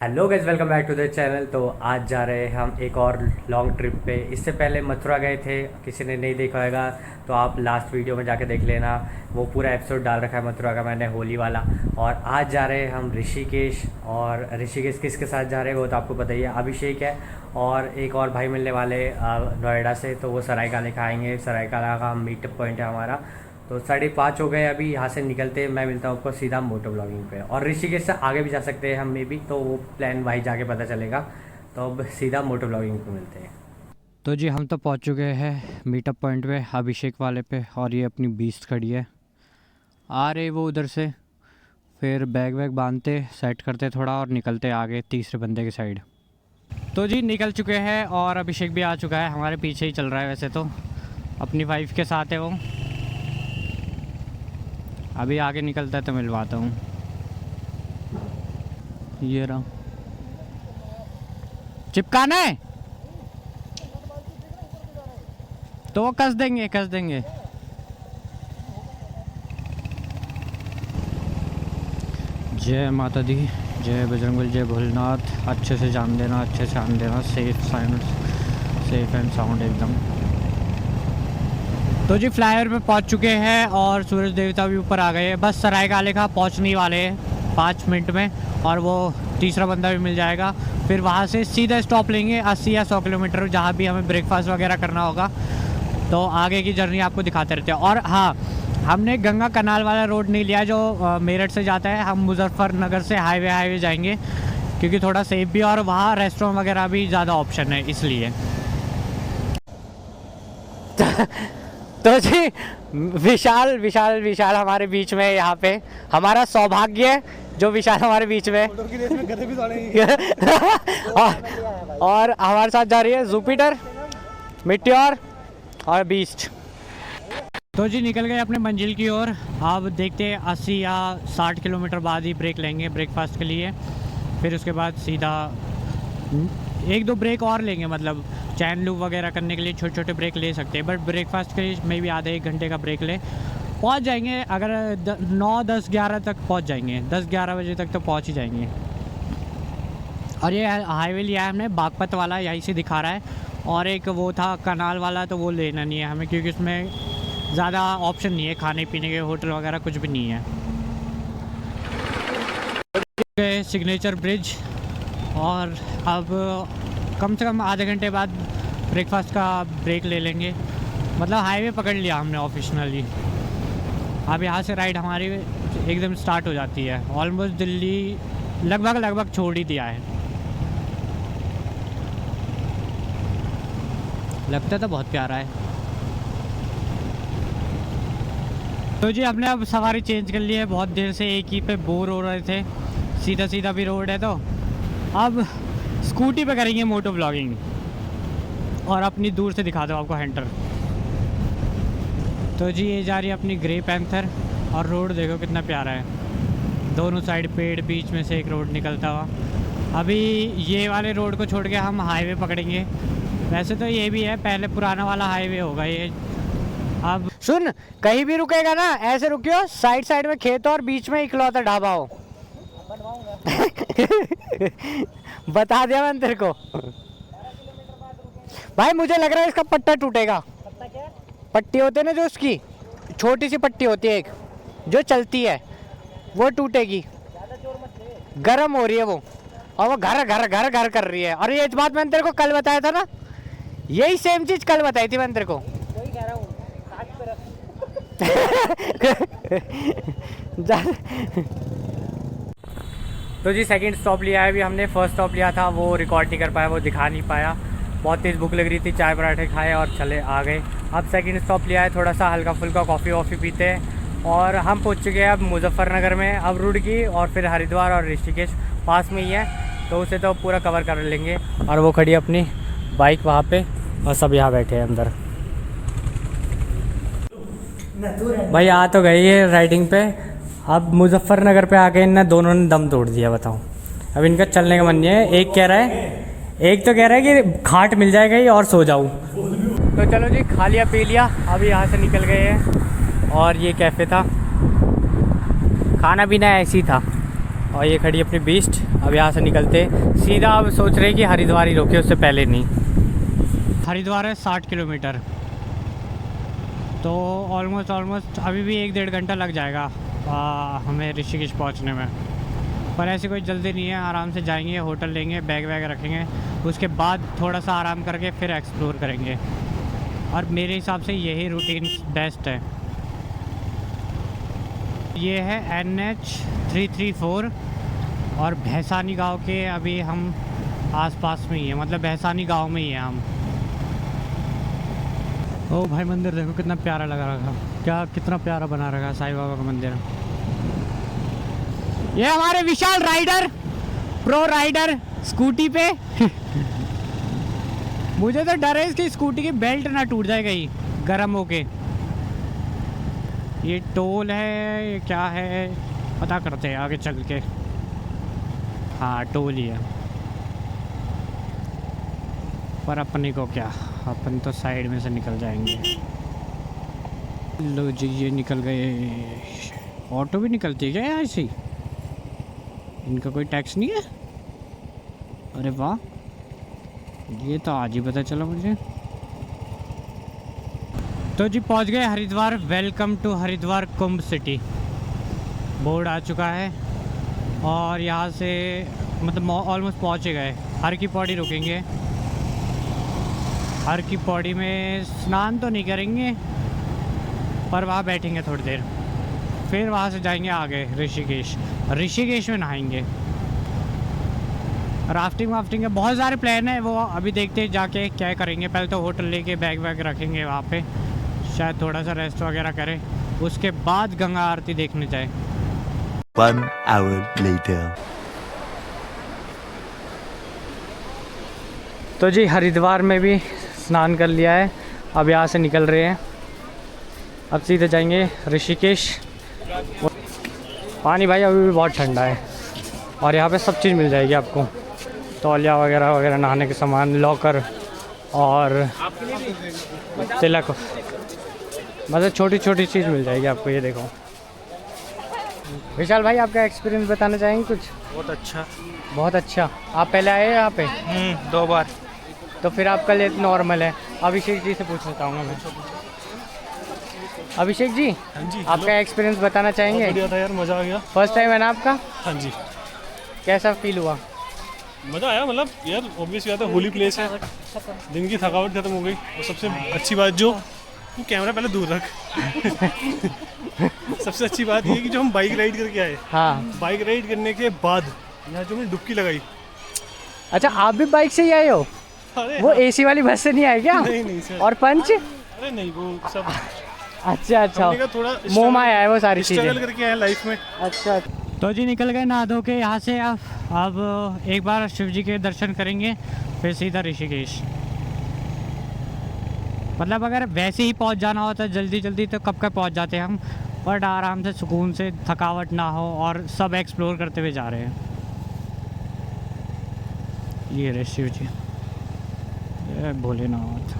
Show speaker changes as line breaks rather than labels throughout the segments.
Hello guys, welcome back to the channel. तो आज जा रहे हैं हम एक और लॉन्ग ट्रिप पे। इससे पहले मथुरा गए थे, किसी ने नहीं देखा होगा तो आप लास्ट वीडियो में जाके देख लेना, वो पूरा एपिसोड डाल रखा है मथुरा का मैंने, होली वाला। और आज जा रहे हैं हम ऋषिकेश। और ऋषिकेश किसके साथ जा रहे हैं वो तो आपको पता ही है, अभिषेक है और एक और भाई मिलने वाले नोएडा से, तो वो सरायकाले का आएंगे। सरायकाला का मीटअप पॉइंट है हमारा। तो 5:30 हो गए अभी यहाँ से निकलते। मैं मिलता हूँ आपको सीधा मोटो ब्लॉगिंग पे, और ऋषिकेश से आगे भी जा सकते हैं हम मे बी, तो वो प्लान वहीं जाके पता चलेगा। तो अब सीधा मोटो ब्लॉगिंग पे मिलते हैं। तो जी हम तो पहुँच चुके हैं मीटअप पॉइंट पे, अभिषेक वाले पे। और ये अपनी बीस्ट खड़ी है, आ रहे वो उधर से। फिर बैग वैग बांधते, सेट करते थोड़ा और निकलते आगे तीसरे बंदे की साइड। तो जी निकल चुके हैं और अभिषेक भी आ चुका है, हमारे पीछे ही चल रहा है वैसे तो, अपनी वाइफ के साथ है वो। अभी आगे निकलता है तो मिलवाता हूँ। ये रहा, चिपकाना है तो वो कस देंगे जय माता दी, जय बजरंगबली, जय भोलेनाथ। अच्छे से जान देना, अच्छे से आन देना, सेफ एंड साउंड एकदम। तो जी फ्लाईओवर पे पहुंच चुके हैं और सूरज देवता भी ऊपर आ गए हैं। बस सरायकाले का पहुंचने वाले हैं 5 मिनट में, और वो तीसरा बंदा भी मिल जाएगा। फिर वहां से सीधा स्टॉप लेंगे 80 या 100 किलोमीटर, जहां भी हमें ब्रेकफास्ट वगैरह करना होगा। तो आगे की जर्नी आपको दिखाते रहते हैं। और हाँ, हमने गंगा कनाल वाला रोड नहीं लिया जो मेरठ से जाता है। हम मुजफ्फरनगर से हाईवे जाएंगे, क्योंकि थोड़ा सेफ भी, और वहाँ रेस्टोरेंट वगैरह भी ज़्यादा ऑप्शन है इसलिए। तो जी विशाल हमारे बीच में, यहाँ पे हमारा सौभाग्य है जो विशाल हमारे बीच में और हमारे साथ जा रही है जुपिटर, मिट्योर और बीस्ट। तो जी निकल गए अपने मंजिल की ओर। अब देखते हैं 80 या 60 किलोमीटर बाद ही ब्रेक लेंगे ब्रेकफास्ट के लिए। फिर उसके बाद सीधा 1-2 ब्रेक और लेंगे, मतलब चैन लूप वगैरह करने के लिए छोटे छोटे ब्रेक ले सकते हैं, बट ब्रेकफास्ट के लिए मे भी आधे 1 घंटे का ब्रेक ले पहुंच जाएंगे। अगर 9, 10, 11 तक पहुंच जाएंगे, 10-11 बजे तक तो पहुंच ही जाएंगे। और ये हाईवे लिया है हमने बागपत वाला, यहीं से दिखा रहा है। और एक वो था कनाल वाला, तो वो लेना नहीं है हमें, क्योंकि उसमें ज़्यादा ऑप्शन नहीं है खाने पीने के, होटल वगैरह कुछ भी नहीं है। सिग्नेचर ब्रिज, और अब कम से कम आधे घंटे बाद ब्रेकफास्ट का ब्रेक ले लेंगे। मतलब हाईवे पकड़ लिया हमने ऑफिशियली। अब यहाँ से राइड हमारी एकदम स्टार्ट हो जाती है। ऑलमोस्ट दिल्ली लगभग छोड़ ही दिया है। लगता तो बहुत प्यारा है। तो जी हमने अब सवारी चेंज कर ली है, बहुत देर से एक ही पे बोर हो रहे थे। सीधा भी रोड है, तो अब स्कूटी पे करेंगे मोटो ब्लॉगिंग। और अपनी दूर से दिखा दो आपको हंटर। तो जी ये जा रही है अपनी ग्रे पैंथर, और रोड देखो कितना प्यारा है, दोनों साइड पेड़, बीच में से एक रोड निकलता हुआ। अभी ये वाले रोड को छोड़ के हम हाईवे पकड़ेंगे। वैसे तो ये भी है, पहले पुराना वाला हाईवे होगा ये। अब सुन, कहीं भी रुकेगा ना ऐसे रुकियो, साइड में खेत और बीच में इकलौता ढाबा हो। बता दिया मैंने तेरे को भाई। मुझे लग रहा है इसका पट्टा टूटेगा। पट्टा क्या? पट्टी होती है ना, जो उसकी छोटी सी पट्टी होती है एक, जो चलती है, वो टूटेगी। गर्म हो रही है वो, और वो घर कर रही है। और ये बात मैंने तेरे को कल बताया था ना, यही सेम चीज कल बताई थी मैंने तेरे को। वही कह रहा हूँ, तो जी सेकंड स्टॉप लिया है अभी हमने। फर्स्ट स्टॉप लिया था वो रिकॉर्ड नहीं कर पाया, वो दिखा नहीं पाया। बहुत तेज़ भूख लग रही थी, चाय पराठे खाए और चले आ गए। अब सेकंड स्टॉप लिया है, थोड़ा सा हल्का फुल्का कॉफ़ी वॉफ़ी पीते हैं। और हम पहुंच चुके हैं अब मुजफ्फरनगर में। अब रुड़की और फिर हरिद्वार और ऋषिकेश पास में ही है, तो उसे तो पूरा कवर कर लेंगे। और वो खड़ी अपनी बाइक वहाँ पे, और सब यहाँ बैठे हैं अंदर। भाई आ तो गई है राइडिंग पे। अब मुजफ्फरनगर पे आके इन दोनों ने दम तोड़ दिया, बताओ। अब इनका चलने का मन नहीं है। एक तो कह रहा है कि घाट मिल जाएगा ही और सो जाऊँ। तो चलो जी, खा लिया पी लिया, अभी यहाँ से निकल गए हैं। और ये कैफ़े था, खाना पीना ऐसे ही था। और ये खड़ी अपनी बीस्ट। अब यहाँ से निकलते सीधा, अब सोच रहे हैं कि हरिद्वार ही रोके, उससे पहले नहीं। हरिद्वार है 60 किलोमीटर, तो ऑलमोस्ट अभी भी 1-1.5 घंटा लग जाएगा हमें ऋषिकेश पहुँचने में। पर ऐसी कोई जल्दी नहीं है, आराम से जाएंगे, होटल लेंगे, बैग वैग रखेंगे, उसके बाद थोड़ा सा आराम करके फिर एक्सप्लोर करेंगे। और मेरे हिसाब से यही रूटीन बेस्ट है। ये है NH 334 और भैसानी गांव के अभी हम आसपास में ही है, मतलब भैसानी गांव में ही है हम। ओ भाई मंदिर देखो कितना प्यारा लगा रखा, क्या कितना प्यारा बना रखा साईं बाबा का मंदिर। ये हमारे विशाल राइडर, प्रो राइडर स्कूटी पे मुझे तो डर है इसकी स्कूटी की बेल्ट ना टूट जाए कहीं गर्म होके। ये टोल है, ये क्या है पता करते हैं आगे चल के। हाँ टोल ही है, पर अपने को क्या, अपन तो साइड में से निकल जाएंगे। लो जी ये निकल गए। ऑटो भी निकलती है क्या यहाँ से? इनका कोई टैक्स नहीं है? अरे वाह, ये तो आज ही पता चला मुझे। तो जी पहुंच गए Haridwar. Welcome to Haridwar Kumbh city board आ चुका है। और यहाँ से मतलब ऑलमोस्ट पहुँच गए। हर की पौड़ी रुकेंगे। हर की पौड़ी में स्नान तो नहीं करेंगे, पर वहाँ बैठेंगे थोड़ी देर, फिर वहाँ से जाएंगे आगे ऋषिकेश। ऋषिकेश में नहाएंगे, राफ्टिंग वाफ्टिंग के बहुत सारे प्लान है, वो अभी देखते हैं जाके क्या करेंगे। पहले तो होटल लेके बैग वैग रखेंगे वहाँ पे, शायद थोड़ा सा रेस्ट वगैरह करें, उसके बाद गंगा आरती देखने जाए।
1 hour later.
तो जी हरिद्वार में भी स्नान कर लिया है, अब यहाँ से निकल रहे हैं। अब सीधे जाएंगे ऋषिकेश। पानी भाई अभी भी बहुत ठंडा है, और यहाँ पे सब चीज़ मिल जाएगी आपको, तौलिया वगैरह वगैरह, नहाने के सामान, लॉकर और तिलक, मतलब छोटी छोटी चीज़ मिल जाएगी आपको। ये देखो विशाल भाई, आपका एक्सपीरियंस बताना चाहेंगे कुछ?
बहुत अच्छा।
बहुत अच्छा। आप पहले आए यहाँ पे?
2 बार।
तो फिर आपका लिए नॉर्मल है। अभिषेक जी से पूछना चाहूँगा मैं। अभिषेक जी,
हाँ जी,
आपका एक्सपीरियंस बताना चाहेंगे?
बढ़िया था यार, मज़ा आ गया।
फर्स्ट टाइम है ना आपका?
हाँ जी,
कैसा फील हुआ?
मज़ा आया। मतलब यार ऑब्वियस बात है, होली प्लेस है, दिन की थकावट खत्म हो गई। और सबसे अच्छी बात जो, तू कैमरा पहले दूर रख सबसे अच्छी बात ये कि जो हम बाइक राइड करके आए,
हाँ।
बाइक राइड करने के बाद यहाँ जो मैंने डुबकी लगाई।
अच्छा, आप भी बाइक से ही आए हो?
अरे
वो
हाँ।
एसी वाली बस से नहीं आए क्या?
नहीं सर।
और पंच?
अरे नहीं, वो सब
अच्छा अच्छा,
हमने कहा थोड़ा
मोह माया है वो सारी चीज़ें।
स्ट्रगल करके आए लाइफ में।
अच्छा, तो जी निकल गए नहा धो के यहाँ से। अब एक बार शिव जी के दर्शन करेंगे, फिर सीधा ऋषिकेश। मतलब अगर वैसे ही पहुँच जाना होता जल्दी जल्दी तो कब का पहुँच जाते हम, बट आराम से सुकून से, थकावट ना हो, और सब एक्सप्लोर करते हुए जा रहे हैं। ये रहे शिव जी, ये भोलेनाथ।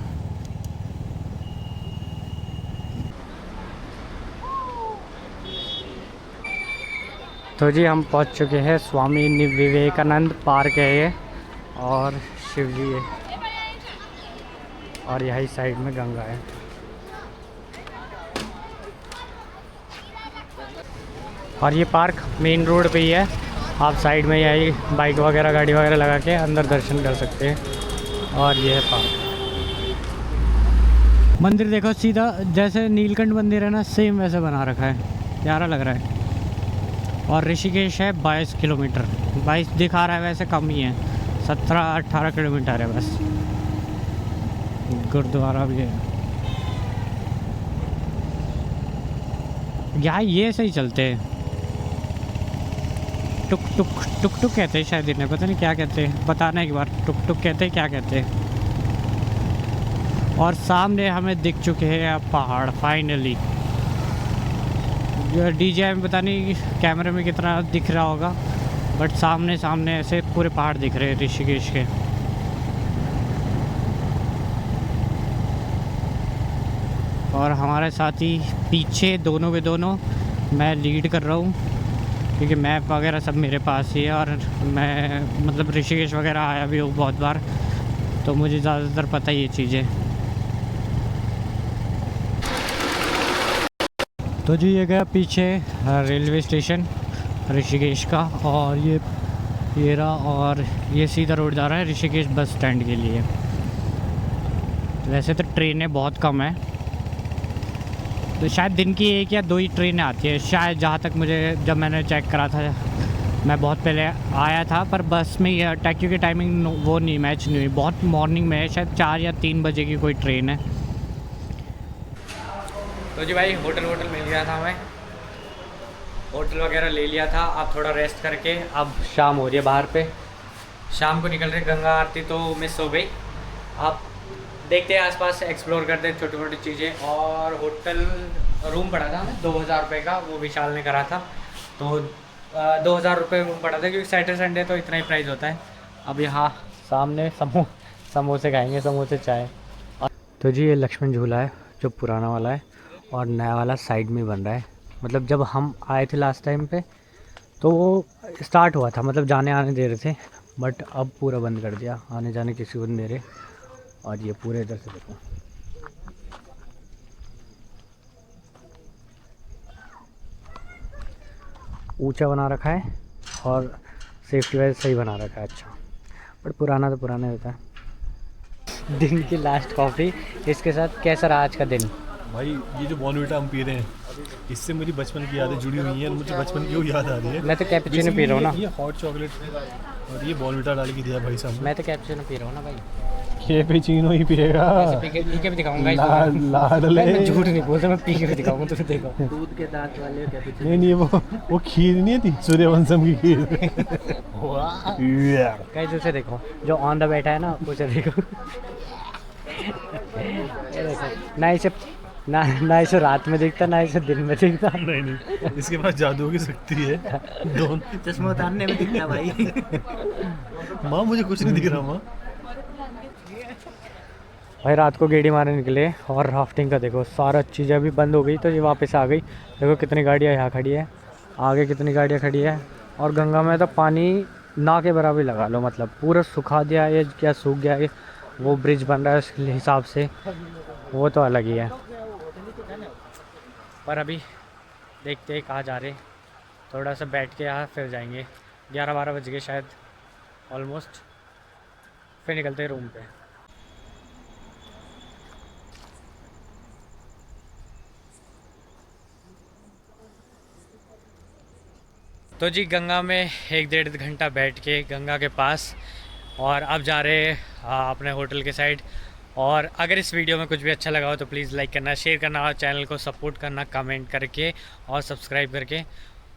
तो जी हम पहुंच चुके हैं, स्वामी विवेकानंद पार्क है ये, और शिव जी है, और यही साइड में गंगा है। और ये पार्क मेन रोड पे ही है, आप साइड में यही बाइक वगैरह, गाड़ी वगैरह लगा के अंदर दर्शन कर सकते हैं। और ये है पार्क। मंदिर देखो सीधा जैसे नीलकंठ मंदिर है ना, सेम वैसे बना रखा है, प्यारा लग रहा है। और ऋषिकेश है 22 किलोमीटर, 22 दिखा रहा है, वैसे कम ही है, 17-18 किलोमीटर है बस। गुरुद्वारा भी है यहाँ, ये सही चलते हैं। टुक टुक टुक टुक कहते हैं शायद इन्हें, पता नहीं क्या कहते हैं, बताना एक बार। टुक टुक कहते हैं, क्या कहते हैं। और सामने हमें दिख चुके हैं अब पहाड़ फाइनली। DJI में पता नहीं कैमरे में कितना दिख रहा होगा, बट सामने सामने ऐसे पूरे पहाड़ दिख रहे हैं ऋषिकेश के। और हमारे साथी पीछे दोनों के दोनों, मैं लीड कर रहा हूँ, क्योंकि मैप वगैरह सब मेरे पास ही है और मैं मतलब ऋषिकेश वगैरह आया भी हूँ बहुत बार, तो मुझे ज़्यादातर पता ही ये चीज़ें। तो जी ये गया पीछे रेलवे स्टेशन ऋषिकेश का, और ये रहा, और ये सीधा रोड जा रहा है ऋषिकेश बस स्टैंड के लिए। वैसे तो ट्रेनें बहुत कम है, तो शायद दिन की 1 या 2 ही ट्रेनें आती है शायद, जहाँ तक मुझे, जब मैंने चेक करा था, मैं बहुत पहले आया था, पर बस में ये टैक्यू की टाइमिंग वो नहीं मैच नहीं हुई, बहुत मॉर्निंग में है, शायद 4 या 3 बजे की कोई ट्रेन है। तो जी भाई होटल मिल गया था, हमें होटल वगैरह ले लिया था। अब थोड़ा रेस्ट करके अब शाम हो रही है, बाहर पे शाम को निकल रहे, गंगा आरती तो मिस हो गई। अब देखते हैं आसपास एक्सप्लोर करते हैं छोटी छोटी चीज़ें। और होटल रूम पड़ा था हमें 2000 रुपये का, वो विशाल ने करा था, तो 2000 रुपये रूम पड़ा था, क्योंकि सैटरडे संडे तो इतना ही प्राइस होता है। अब यहाँ सामने समोसे खाएंगे, समोसे चाय। तो जी ये लक्ष्मण झूला है जो पुराना वाला है, और नया वाला साइड में बन रहा है। मतलब जब हम आए थे लास्ट टाइम पे तो वो स्टार्ट हुआ था, मतलब जाने आने दे रहे थे, बट अब पूरा बंद कर दिया, आने जाने किसी को नहीं दे रहे। और ये पूरे इधर से देखो, ऊंचा बना रखा है और सेफ्टी वाइज सही बना रखा है, अच्छा। बट पुराना तो पुराना होता है। दिन की लास्ट कॉफ़ी इसके साथ कैसा रहा आज का दिन?
भाई ये जो बॉर्नविटा हम पी रहे हैं, इससे मेरी बचपन की यादें जुड़ी हुई हैं, और मुझे बचपन की वो याद आ रही है।
मैं तो कैपुचिनो पी रहा हूँ ना।
ये हॉट चॉकलेट और ये बॉर्नविटा डाल के दिया भाई साहब।
मैं तो कैपुचिनो पी रहा हूँ ना भाई।
कैपुचिनो ही पिएगा।
पी के भी दिखाऊंगा,
लाडले।
मैं झूठ नहीं बोलता, मैं पी के भी दिखाऊंगा, तुम देखो। दूध के दांत वाले कैपुचिनो।
नहीं वो खीर नहीं थी, सूर्यवंशम की खीर।
गाइस उसे देखो, जो ऑन द बैठा है ना, उसे देखो। ये देखो, ना इसे रात में दिखता, ना इसे दिन में दिखता।
नहीं इसके पास जादू की शक्ति है। दोनों
चश्मा उतारने में दिखता भाई।
माँ मुझे कुछ नहीं दिख रहा माँ।
भाई रात को गेड़ी मारने निकले, और राफ्टिंग का देखो सारा चीज़ें अभी बंद हो गई, तो ये वापस आ गई। देखो कितनी गाड़ियाँ यहाँ खड़ी है, आगे कितनी गाड़ियाँ खड़ी है। और गंगा में तो पानी ना के बराबर लगा लो, मतलब पूरा सुखा दिया है, क्या सूख गया है। वो ब्रिज बन रहा है उस हिसाब से, वो तो अलग ही है। पर अभी देखते हैं कहाँ जा रहे, थोड़ा सा बैठ के यहाँ फिर जाएंगे। 11-12 बज गए शायद ऑलमोस्ट, फिर निकलते हैं रूम पे। तो जी गंगा में 1-1.5 घंटा बैठ के गंगा के पास, और अब जा रहे हैं अपने होटल के साइड। और अगर इस वीडियो में कुछ भी अच्छा लगा हो तो प्लीज़ लाइक करना, शेयर करना, और चैनल को सपोर्ट करना कमेंट करके और सब्सक्राइब करके।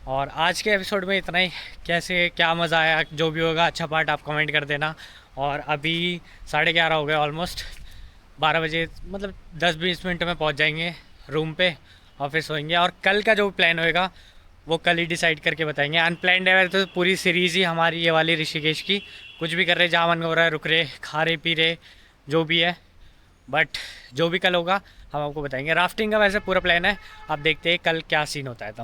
और आज के एपिसोड में इतना ही। कैसे क्या मज़ा आया, जो भी होगा अच्छा पार्ट आप कमेंट कर देना। और अभी 11:30 हो गए ऑलमोस्ट, 12 बजे, मतलब 10-20 मिनट में पहुंच जाएंगे रूम पे, और फिर सोएंगे। और कल का जो प्लान होएगा वो कल ही डिसाइड करके बताएंगे। अनप्लान्ड है तो पूरी सीरीज़ ही हमारी ये वाली ऋषिकेश की, कुछ भी कर रहे, जहाँ मन हो रहा है रुक रहे, खा रहे पी रहे, जो भी है। बट जो भी कल होगा हम आपको बताएंगे। राफ्टिंग का वैसे पूरा प्लान है, अब देखते हैं कल क्या सीन होता है। तो